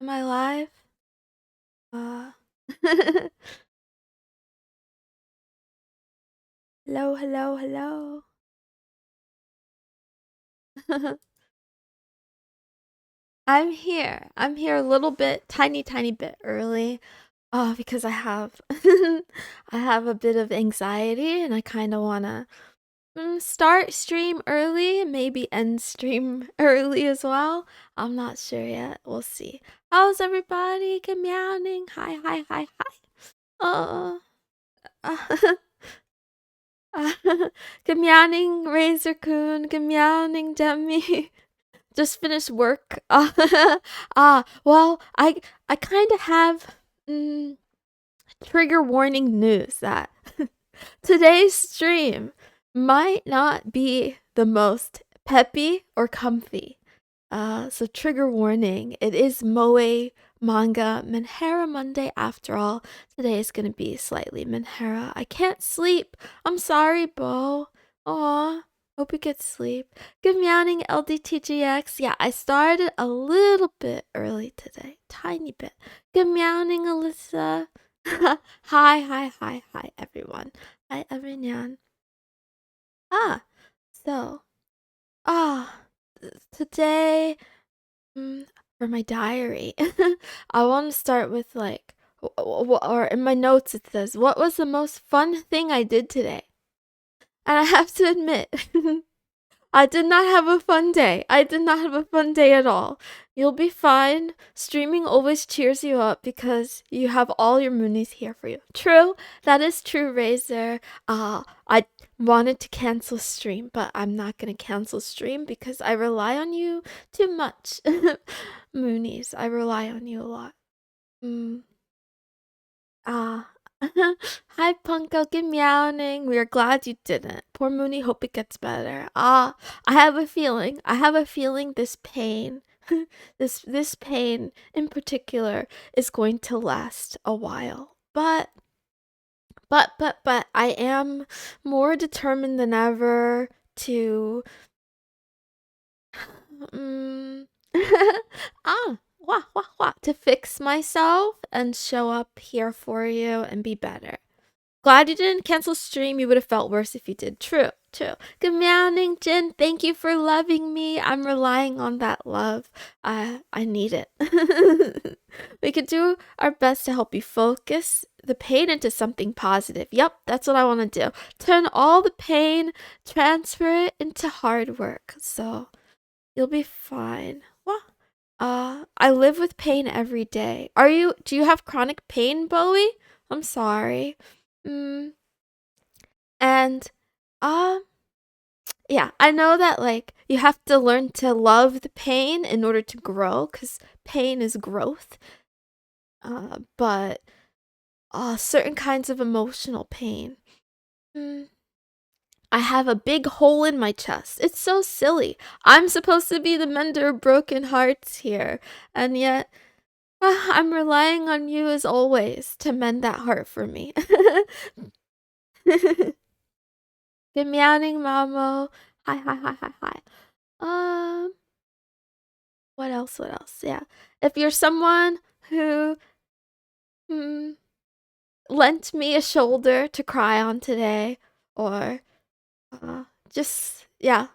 Am I live? Uh. Hello, hello, hello. I'm here. I'm here a little bit, tiny bit early. Because I have I have a bit of anxiety and I kind of want to start stream early, maybe end stream early as well. I'm not sure yet. We'll see. How's everybody? Good meowing. Hi, hi, hi, hi. Good meowing, Razor-kun. Good meowing, Demi. Just finished work. Well, I kind of have trigger warning news that today's stream might not be the most peppy or comfy. So trigger warning. It is Moe Manga Menhera Monday after all. Today is gonna be slightly Menhera. I can't sleep. I'm sorry, Bo. Aw. Hope you get sleep. Good meowing, LDTGX. Yeah, I started a little bit early today. Tiny bit. Good meowing, Alyssa. Hi, everyone. Hi, everyone. So, ah, today, for my diary, I want to start with like, or in my notes it says, what was the most fun thing I did today? And I have to admit, I did not have a fun day. I did not have a fun day at all. You'll be fine. Streaming always cheers you up because you have all your moonies here for you. True. That is true, Razor. I wanted to cancel stream, but I'm not going to cancel stream because I rely on you too much. Moonies, I rely on you a lot. Hi, Punko. Good meowing. We are glad you didn't. Poor Mooney. Hope it gets better. I have a feeling. I have a feeling this pain, this pain in particular, is going to last a while. But I am more determined than ever to. To fix myself and show up here for you and be better. Glad you didn't cancel stream. You would have felt worse if you did. True. Good morning, Jin. Thank you for loving me. I'm relying on that love. I need it. We could do our best to help you focus the pain into something positive. Yep, that's what I want to do. Turn all the pain, transfer it into hard work. So you'll be fine. What? I live with pain every day. Do you have chronic pain, Bowie? I'm sorry. And yeah, I know that like you have to learn to love the pain in order to grow, because pain is growth. But certain kinds of emotional pain. I have a big hole in my chest. It's so silly. I'm supposed to be the mender of broken hearts here, and yet I'm relying on you as always to mend that heart for me. Good meowing, Mamo. Hi. What else? Yeah. If you're someone who lent me a shoulder to cry on today, or just yeah.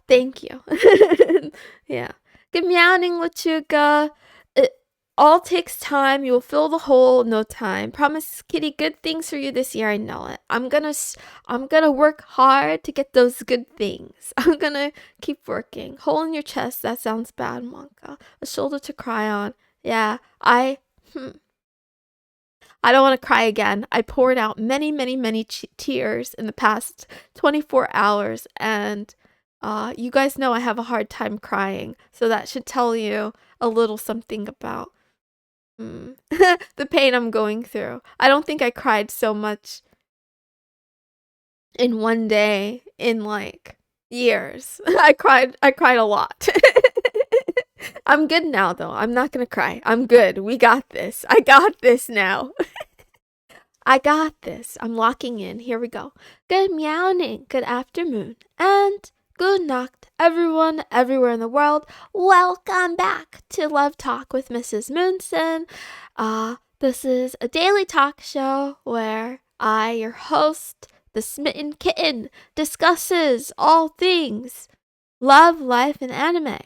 Thank you. Yeah. Good meowing, Lachuga. It all takes time. You will fill the hole in no time. Promise, Kitty, good things for you this year. I know it. I'm gonna work hard to get those good things. I'm gonna keep working. Hole in your chest. That sounds bad, Monka. A shoulder to cry on. Yeah. I don't want to cry again. I poured out many tears in the past 24 hours, and you guys know I have a hard time crying, so that should tell you a little something about the pain I'm going through. I don't think I cried so much in one day in like years. I cried a lot. I'm good now though. I'm not gonna cry. I'm good. We got this. I got this now. I got this. I'm locking in. Here we go. Good meowing. Good afternoon. And Good Nacht, everyone, everywhere in the world. Welcome back to Love Talk with Mrs. Moonson. This is a daily talk show where I, your host, the Smitten Kitten, discusses all things love, life, and anime.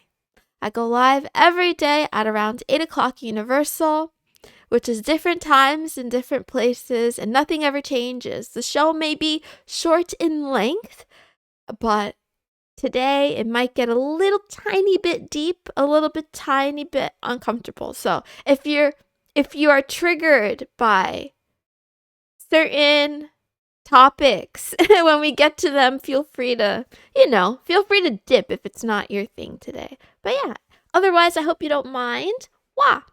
I go live every day at around 8 o'clock Universal, which is different times in different places, and nothing ever changes. The show may be short in length, but today it might get a little tiny bit deep, a little bit tiny bit uncomfortable. So if you are triggered by certain topics when we get to them, feel free to dip if it's not your thing today. But yeah, otherwise I hope you don't mind. Wow.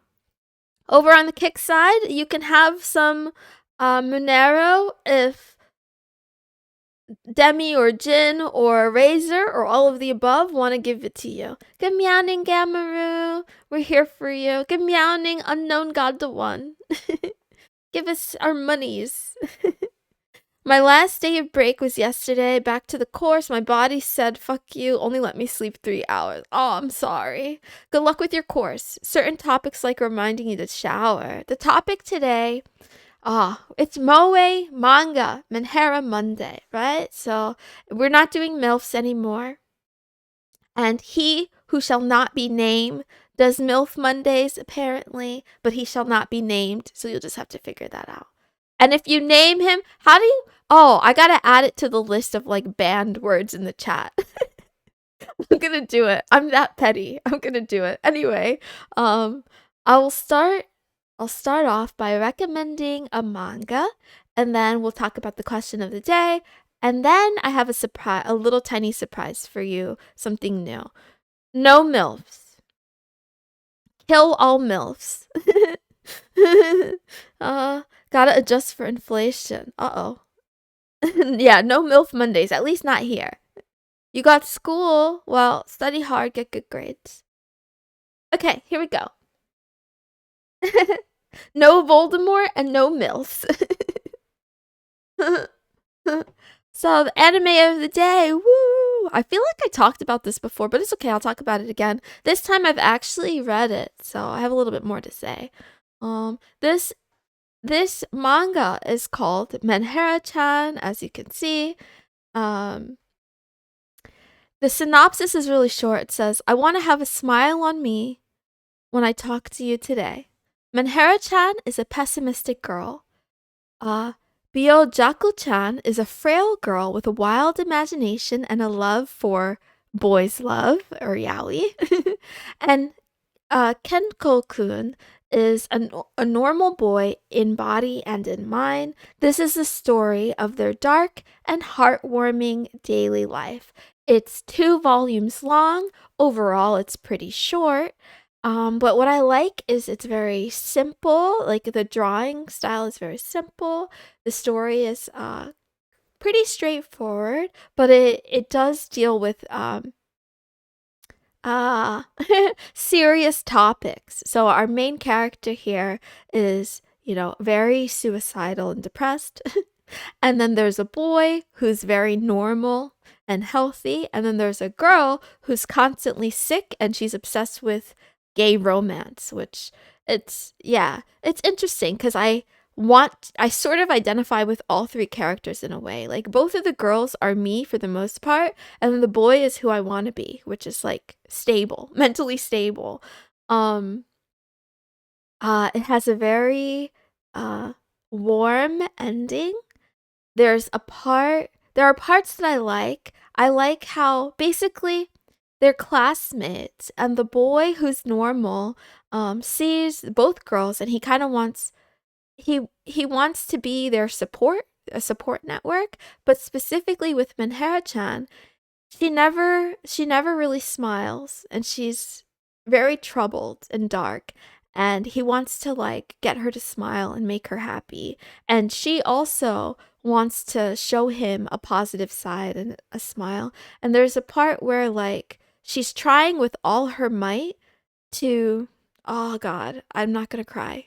Over on the kick side, you can have some Monero if Demi or Jin or Razor or all of the above want to give it to you. Good meowing, Gamaru. We're here for you. Good meowing, unknown god the one. Give us our monies. My last day of break was yesterday. Back to the course. My body said, fuck you, only let me sleep 3 hours. Oh, I'm sorry. Good luck with your course. Certain topics like reminding you to shower. The topic today, it's Moe Manga Menhera Monday, right? So we're not doing MILFs anymore. And he who shall not be named does MILF Mondays, apparently, but he shall not be named. So you'll just have to figure that out. And if you name him, how do you... Oh, I gotta add it to the list of like banned words in the chat. I'm gonna do it. I'm that petty. I'm gonna do it. Anyway, I'll start off by recommending a manga, and then we'll talk about the question of the day, and then I have a little tiny surprise for you, something new. No MILFs. Kill all MILFs. Gotta adjust for inflation. Yeah, no MILF Mondays, at least not here. You got school, well, study hard, get good grades. Okay, here we go. No Voldemort and no MILFs. So, the anime of the day, woo! I feel like I talked about this before, but it's okay, I'll talk about it again. This time I've actually read it, so I have a little bit more to say. This manga is called Menhera-chan, as you can see. The synopsis is really short. It says, I want to have a smile on me when I talk to you today. Menhera-chan is a pessimistic girl. Byojaku-chan is a frail girl with a wild imagination and a love for boys' love, or yaoi. And Kenko-kun is a normal boy in body and in mind. This is the story of their dark and heartwarming daily life. It's 2 volumes long. Overall, it's pretty short. But what I like is it's very simple. Like the drawing style is very simple. The story is pretty straightforward, but it does deal with serious topics. So our main character here is, very suicidal and depressed. And then there's a boy who's very normal and healthy. And then there's a girl who's constantly sick and she's obsessed with gay romance, which it's interesting because I sort of identify with all 3 characters in a way. Like both of the girls are me for the most part, and then the boy is who I want to be, which is like stable, mentally stable. It has a very warm ending. There are parts that I like. I like how basically they're classmates, and the boy who's normal sees both girls, and he kind of wants he wants to be their a support network, but specifically with Menhera-chan, she never really smiles, and she's very troubled and dark, and he wants to like get her to smile and make her happy. And she also wants to show him a positive side and a smile. And there's a part where like she's trying with all her might to, oh god, I'm not gonna cry.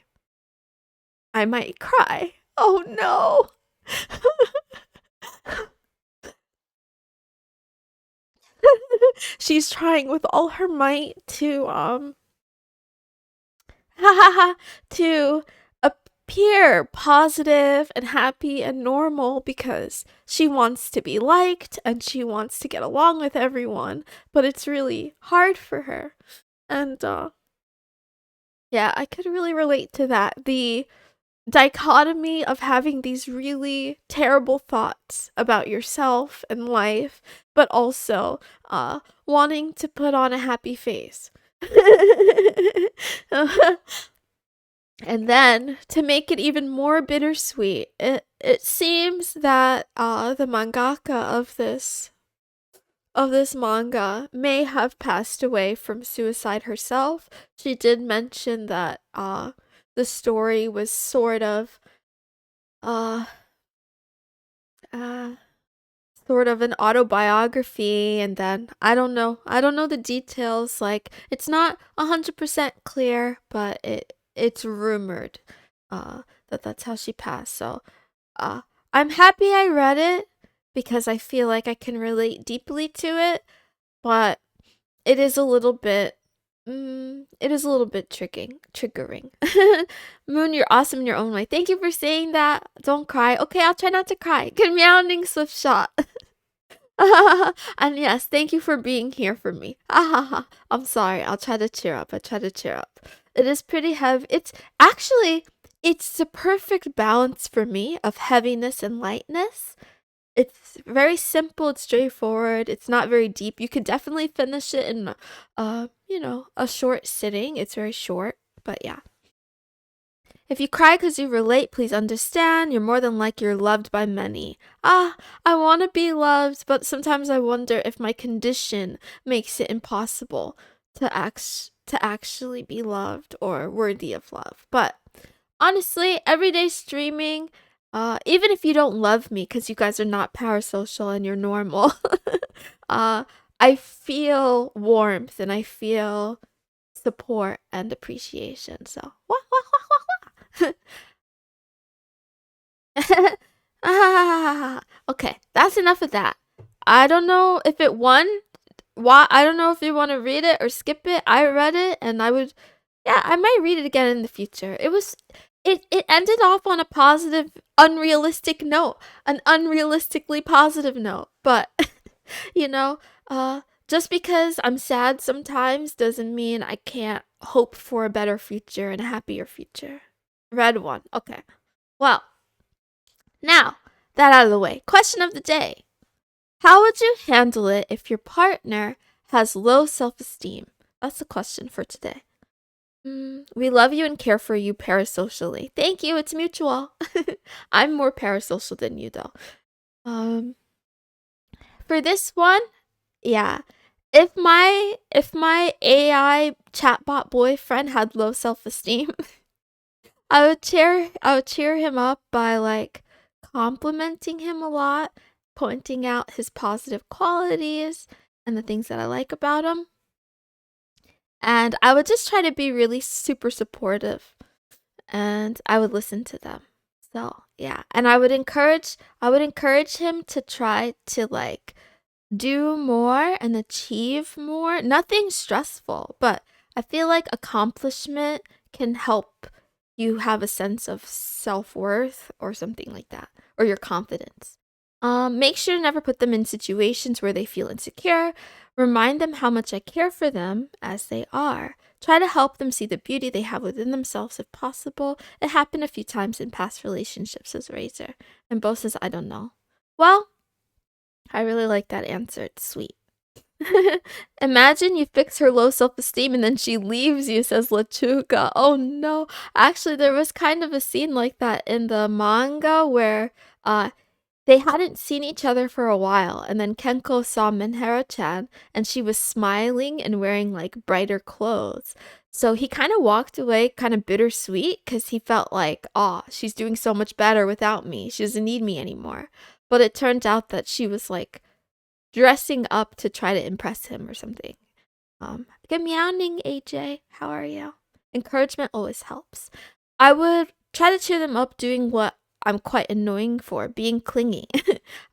I might cry. Oh no. She's trying with all her might to to appear positive and happy and normal because she wants to be liked and she wants to get along with everyone, but it's really hard for her. And yeah, I could really relate to that. The dichotomy of having these really terrible thoughts about yourself and life, but also wanting to put on a happy face. And then to make it even more bittersweet, it seems that the mangaka of this manga may have passed away from suicide herself. She did mention that the story was uh, uh sort of an autobiography, and then I don't know the details. Like, it's not 100% clear, but it's rumored that that's how she passed. So uh I'm happy I read it because I feel like I can relate deeply to it, but it is a little bit it is a little bit triggering. Moon, you're awesome in your own way. Thank you for saying that. Don't cry. Okay, I'll try not to cry. Good meowing, swift shot. And yes, thank you for being here for me. I'm sorry. I'll try to cheer up. I try to cheer up. It is pretty heavy. It's the perfect balance for me of heaviness and lightness. It's very simple, it's straightforward, it's not very deep. You could definitely finish it in a short sitting. It's very short, but yeah. If you cry because you relate, please understand. You're more than like you're loved by many. I want to be loved, but sometimes I wonder if my condition makes it impossible to actually be loved or worthy of love. But honestly, everyday streaming, even if you don't love me because you guys are not parasocial and you're normal, I feel warmth and I feel support and appreciation. So, wah, wah, wah, wah, wah. Okay, that's enough of that. I don't know if it won. Why? I don't know if you want to read it or skip it. I read it and I might read it again in the future. It ended off on a positive, unrealistic note, an unrealistically positive note. But you know, just because I'm sad sometimes doesn't mean I can't hope for a better future and a happier future. Red one. Okay. Well, now that out of the way, question of the day. How would you handle it if your partner has low self-esteem? That's the question for today. We love you and care for you parasocially. Thank you, it's mutual. I'm more parasocial than you though. For this one, yeah. If my AI chatbot boyfriend had low self-esteem, I would cheer him up by like complimenting him a lot, pointing out his positive qualities and the things that I like about him. And I would just try to be really super supportive and I would listen to them. So, yeah. And I would encourage him to try to like do more and achieve more. Nothing stressful, but I feel like accomplishment can help you have a sense of self-worth or something like that, or your confidence. Make sure to never put them in situations where they feel insecure. Remind them how much I care for them as they are. Try to help them see the beauty they have within themselves if possible. It happened a few times in past relationships, says Razor. And Bo says, I don't know. Well, I really like that answer. It's sweet. Imagine you fix her low self-esteem and then she leaves you, says Lechuga. Oh no. Actually, there was kind of a scene like that in the manga where they hadn't seen each other for a while, and then Kenko saw Minhara-chan, and she was smiling and wearing, like, brighter clothes. So he kind of walked away kind of bittersweet because he felt like, oh, she's doing so much better without me. She doesn't need me anymore. But it turned out that she was, like, dressing up to try to impress him or something. Good meowing, AJ. How are you? Encouragement always helps. I would try to cheer them up doing what I'm quite annoying for, being clingy.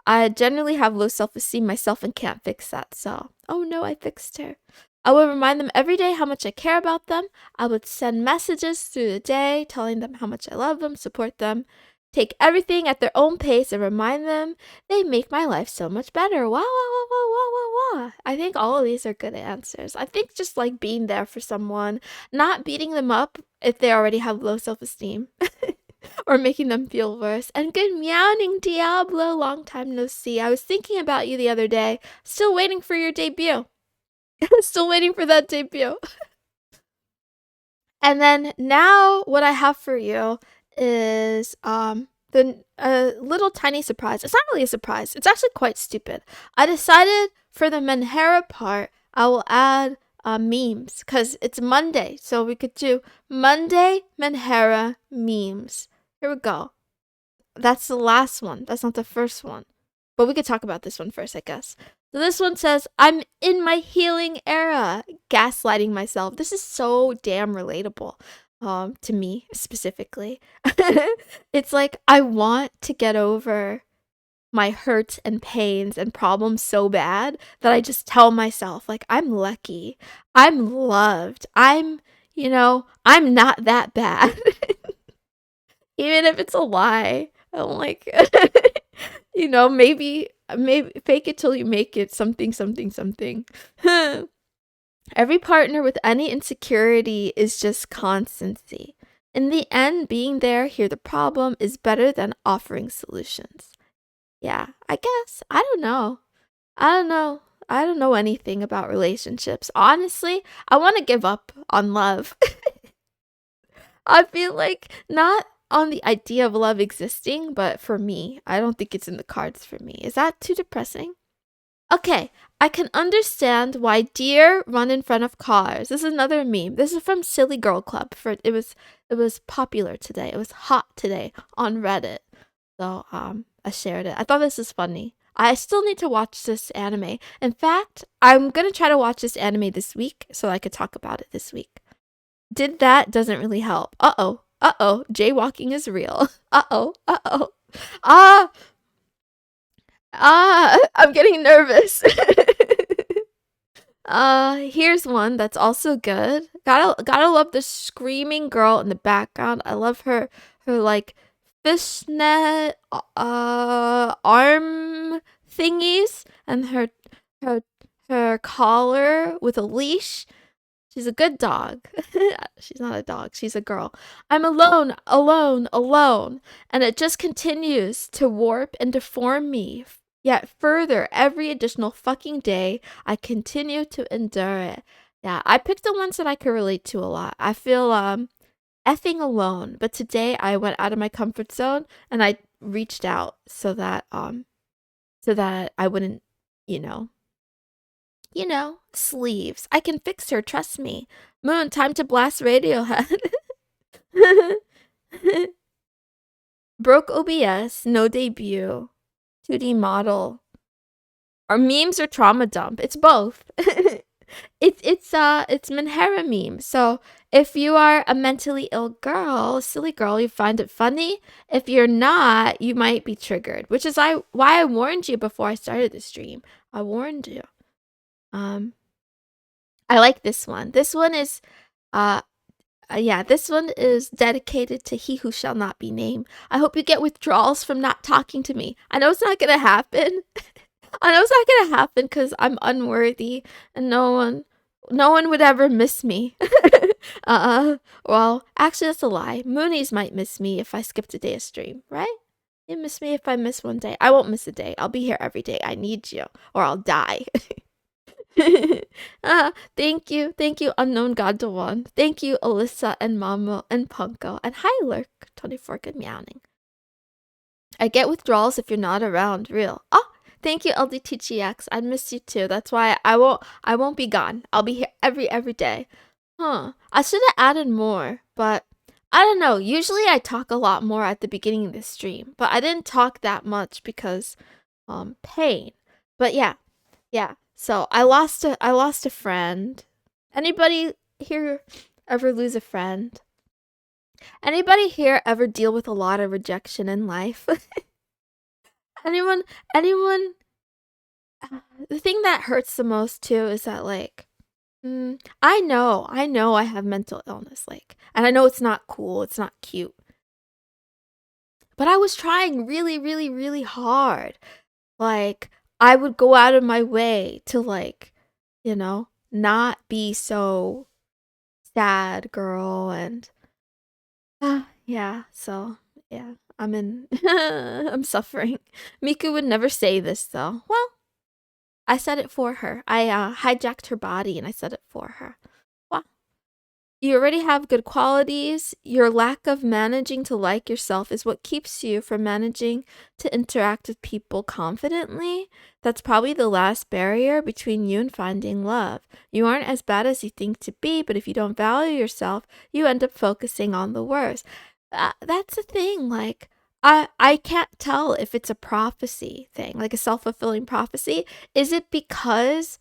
I generally have low self-esteem myself and can't fix that, so oh no, I fixed her. I will remind them every day how much I care about them. I would send messages through the day telling them how much I love them, support them, take everything at their own pace, and remind them they make my life so much better. Wow, wow, wow, wow, wow, wow, wow. I think all of these are good answers. I think just like being there for someone, not beating them up if they already have low self-esteem or making them feel worse. And good meowing, Diablo. Long time no see. I was thinking about you the other day. Still waiting for your debut. Still waiting for that debut. And then now what I have for you is the little tiny surprise. It's not really a surprise. It's actually quite stupid. I decided for the Menhera part, I will add memes because it's Monday. So we could do Monday Menhera memes. Here we go. That's the last one. That's not the first one. But we could talk about this one first, I guess. So this one says, I'm in my healing era, gaslighting myself. This is so damn relatable to me specifically. It's like I want to get over my hurts and pains and problems so bad that I just tell myself, like, I'm lucky. I'm loved. I'm not that bad. Even if it's a lie. I'm like, maybe fake it till you make it, something, something, something. Every partner with any insecurity is just constancy. In the end, being there, hear the problem is better than offering solutions. Yeah, I guess. I don't know. I don't know anything about relationships. Honestly, I want to give up on love. I feel like not on the idea of love existing, but for me, I don't think it's in the cards for me. Is that too depressing? Okay, I can understand why deer run in front of cars. This is another meme. This is from Silly Girl Club. It was popular today. It was hot today on Reddit. So I shared it. I thought this was funny. I still need to watch this anime. In fact, I'm gonna try to watch this anime this week so I could talk about it this week. Did that doesn't really help. Uh-oh. Uh-oh. Jaywalking is real. Uh-oh. Uh-oh. Ah. I'm getting nervous. Here's one that's also good. Gotta love the screaming girl in the background. I love her like fishnet arm thingies and her collar with a leash. She's a good dog. She's not a dog. She's a girl. I'm alone, alone, alone. And it just continues to warp and deform me. Yet further, every additional fucking day, I continue to endure it. Yeah, I picked the ones that I could relate to a lot. I feel effing alone. But today I went out of my comfort zone and I reached out so that I wouldn't, sleeves. I can fix her, trust me. Moon, time to blast Radiohead. Broke OBS, no debut. 2D model. Are memes or trauma dump? It's both. It's Menhera meme. So if you are a mentally ill girl, silly girl, you find it funny. If you're not, you might be triggered, which is why I warned you before I started the stream. I warned you. I like this one. This one is this one is dedicated to he who shall not be named. I hope you get withdrawals from not talking to me. I know it's not gonna happen. I know it's not gonna happen because I'm unworthy and no one would ever miss me. Well, actually that's a lie. Moonies might miss me if I skipped a day of stream, right? You miss me if I miss one day. I won't miss a day. I'll be here every day. I need you or I'll die. Thank you, unknown god to one. Thank you, Alyssa and Mamo and Punko. And hi, Lurk24, good meowing. I get withdrawals if you're not around, real. Oh, thank you, LDTGX. I miss you too. That's why I won't be gone. I'll be here every day. Huh. I should have added more, but I don't know. Usually I talk a lot more at the beginning of the stream, but I didn't talk that much because pain. But yeah. So I lost a friend. Anybody here ever lose a friend? Anybody here ever deal with a lot of rejection in life? anyone anyone the thing that hurts the most too is that like I know I have mental illness, like, and I know it's not cool, it's not cute. But I was trying really, really, really hard. Like, I would go out of my way to like, not be so sad girl and yeah, so yeah, I'm in I'm suffering. Miku would never say this though. Well, I said it for her. I hijacked her body and I said it for her. Well, you already have good qualities. Your lack of managing to like yourself is what keeps you from managing to interact with people confidently. That's probably the last barrier between you and finding love. You aren't as bad as you think to be, but if you don't value yourself, you end up focusing on the worst. That's the thing. Like, I can't tell if it's a prophecy thing, like a self-fulfilling prophecy. Is it because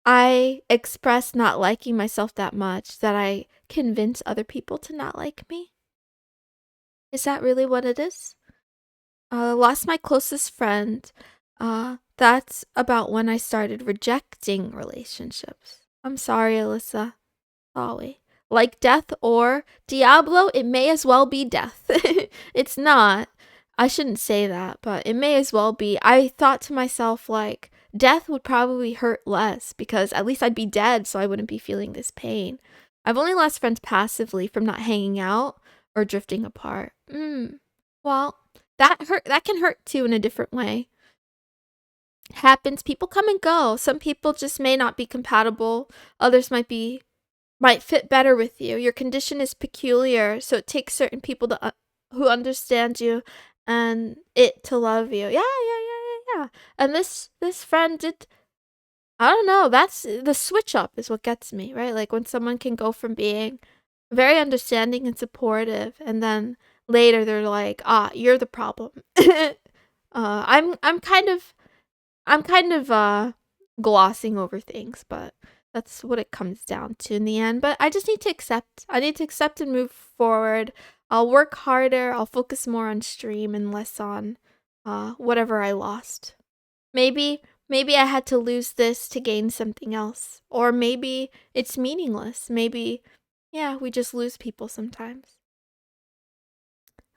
I express not liking myself that much that I convince other people to not like me? Is that really what it is? Lost my closest friend. That's about when I started rejecting relationships. I'm sorry, Alyssa. Sorry. Like death or Diablo, it may as well be death. It's not. I shouldn't say that, but it may as well be. I thought to myself, like, death would probably hurt less because at least I'd be dead, so I wouldn't be feeling this pain. I've only lost friends passively from not hanging out or drifting apart. Well, that can hurt too in a different way. Happens, people come and go. Some people just may not be compatible. Others might fit better with you. Your condition is peculiar, so it takes certain people who understand you and it to love you. Yeah. And this friend did. I don't know. That's the switch up is what gets me, right? Like when someone can go from being very understanding and supportive, and then later they're like, you're the problem. I'm kind of glossing over things, but that's what it comes down to in the end. But I just need to accept. I need to accept and move forward. I'll work harder. I'll focus more on stream and less on whatever I lost. Maybe I had to lose this to gain something else. Or maybe it's meaningless. Maybe, yeah, we just lose people sometimes.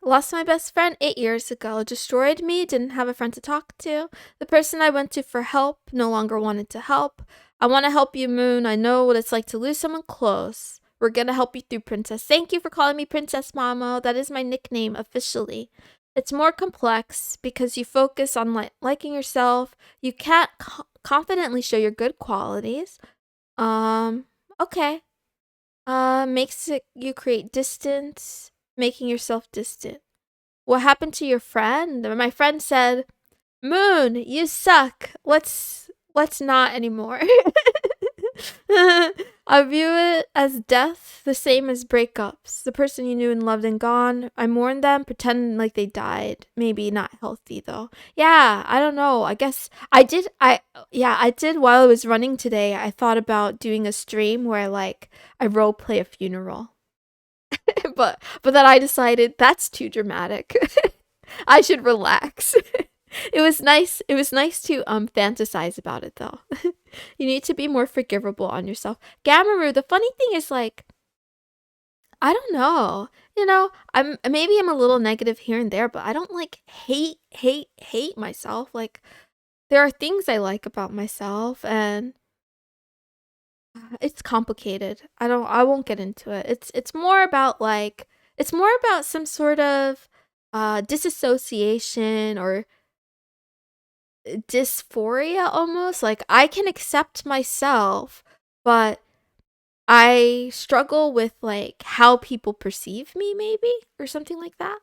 Lost my best friend 8 years ago. Destroyed me. Didn't have a friend to talk to. The person I went to for help no longer wanted to help. I want to help you, Moon. I know what it's like to lose someone close. We're gonna help you through, Princess. Thank you for calling me Princess Mamo. That is my nickname officially. It's more complex because you focus on liking yourself. You can't confidently show your good qualities. Okay. Makes it you create distance, making yourself distant. What happened to your friend? My friend said, "Moon, you suck. Let's not anymore." I view it as death, the same as breakups. The person you knew and loved and gone. I mourn them, pretend like they died. Maybe not healthy though. Yeah, I don't know. I guess I did. I did while I was running today. I thought about doing a stream where I role play a funeral. but then I decided that's too dramatic. I should relax. It was nice to fantasize about it though. You need to be more forgivable on yourself. Gamaru, the funny thing is I don't know. I'm a little negative here and there, but I don't hate myself. Like there are things I like about myself and it's complicated. I won't get into it. It's more about some sort of disassociation or dysphoria almost. Like I can accept myself, but I struggle with how people perceive me maybe or something like that.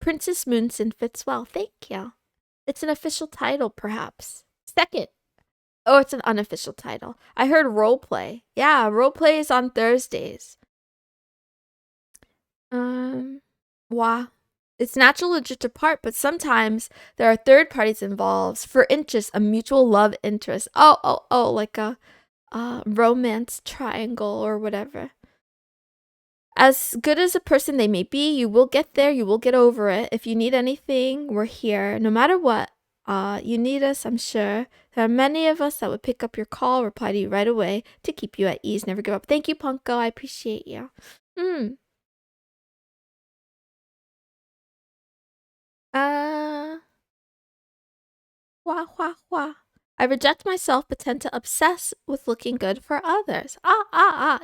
Princess Moonson fits well. Thank you. It's an official title perhaps. Second. Oh, it's an unofficial title. I heard roleplay. Yeah, roleplay is on Thursdays. Wow. It's natural to drift apart, but sometimes there are third parties involved. For interest, a mutual love interest. Oh, like a romance triangle or whatever. as good as a person they may be, you will get there. You will get over it. If you need anything, we're here. No matter what, you need us, I'm sure. There are many of us that would pick up your call, reply to you right away to keep you at ease. Never give up. Thank you, Punko. I appreciate you. Uh, wah, wah, wah. I reject myself but tend to obsess with looking good for others.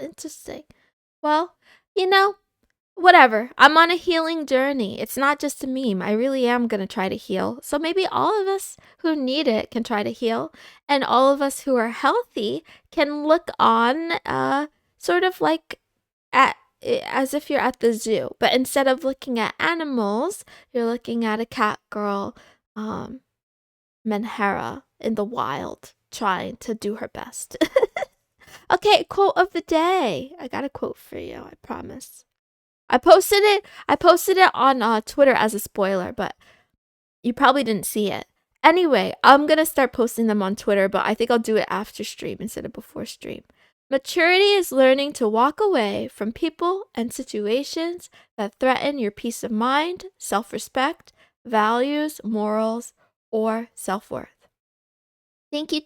Interesting. Well, you know, whatever. I'm on a healing journey. It's not just a meme. I really am going to try to heal. So maybe all of us who need it can try to heal. And all of us who are healthy can look on sort of like at as if you're at the zoo. But instead of looking at animals, you're looking at a cat girl, Menhera, in the wild, trying to do her best. Okay, quote of the day. I got a quote for you, I promise. I posted it on Twitter as a spoiler, but you probably didn't see it. Anyway, I'm going to start posting them on Twitter, but I think I'll do it after stream instead of before stream. Maturity is learning to walk away from people and situations that threaten your peace of mind, self-respect, values, morals, or self-worth. Thank you,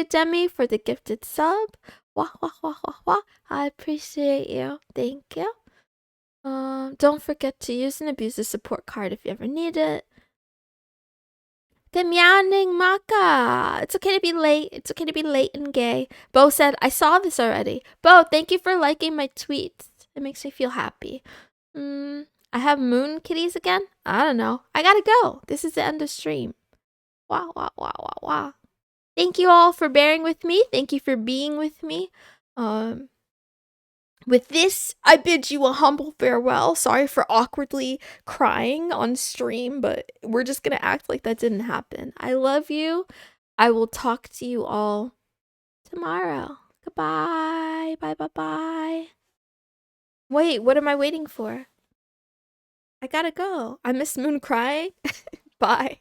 Demi, for the gifted sub. Wah, wah, wah, wah, wah. I appreciate you. Thank you. Don't forget to use and abuse the support card if you ever need it. Gemyaning Maka. It's okay to be late. It's okay to be late and gay. Bo said, I saw this already. Bo, thank you for liking my tweets. It makes me feel happy. I have moon kitties again? I don't know. I gotta go. This is the end of stream. Wah, wah, wah, wah, wah. Thank you all for bearing with me. Thank you for being with me. With this, I bid you a humble farewell. Sorry for awkwardly crying on stream, but we're just gonna act like that didn't happen. I love you. I will talk to you all tomorrow. Goodbye. Bye, bye, bye. Wait, what am I waiting for? I gotta go. I miss Moon crying. Bye.